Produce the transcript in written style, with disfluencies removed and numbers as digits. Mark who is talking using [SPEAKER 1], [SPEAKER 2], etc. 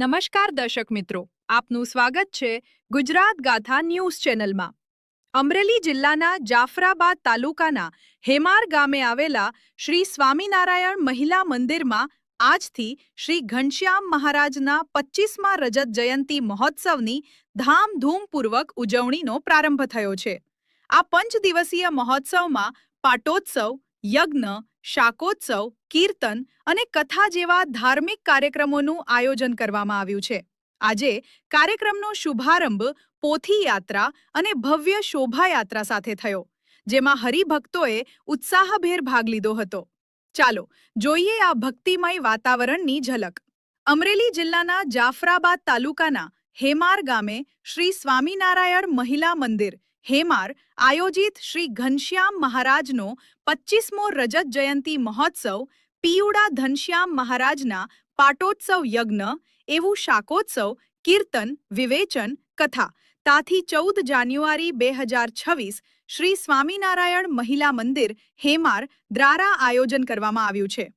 [SPEAKER 1] નમસ્કાર દર્શક મિત્રો, આપનું સ્વાગત છે ગુજરાત ગાથા ન્યૂઝ ચેનલમાં। અમરેલી જિલ્લાના જાફરાબાદ તાલુકાના હેમાર ગામે આવેલા શ્રી સ્વામિનારાયણ મહિલા મંદિરમાં આજથી શ્રી ઘનશ્યામ મહારાજના 25મા રજત જયંતી મહોત્સવની ધામધૂમપૂર્વક ઉજવણીનો પ્રારંભ થયો છે। આ 5 દિવસીય મહોત્સવમાં પાટોત્સવ, યજ્ઞ, શાકોત્સવ, કીર્તન અને કથા જેવા ધાર્મિક કાર્યક્રમોનું આયોજન કરવામાં આવ્યું છે। આજે કાર્યક્રમનો શુભારંભ પોથી યાત્રા અને ભવ્ય શોભાયાત્રા સાથે થયો, જેમાં હરિભક્તોએ ઉત્સાહભેર ભાગ લીધો હતો। ચાલો જોઈએ આ ભક્તિમય વાતાવરણની ઝલક। અમરેલી જિલ્લાના જાફરાબાદ તાલુકાના હેમાર ગામે શ્રી સ્વામિનારાયણ મહિલા મંદિર હેમાર આયોજિત શ્રી ઘનશ્યામ મહારાજનો 25મો રજત જયંતી મહોત્સવ, પિયુડા ઘનશ્યામ મહારાજના પાટોત્સવ યજ્ઞ, એવું શાકોત્સવ, કીર્તન, વિવેચન, કથા તાથી 14 જાન્યુઆરી 2026 શ્રી સ્વામિનારાયણ મહિલા મંદિર હેમાર દ્વારા આયોજન કરવામાં આવ્યું છે।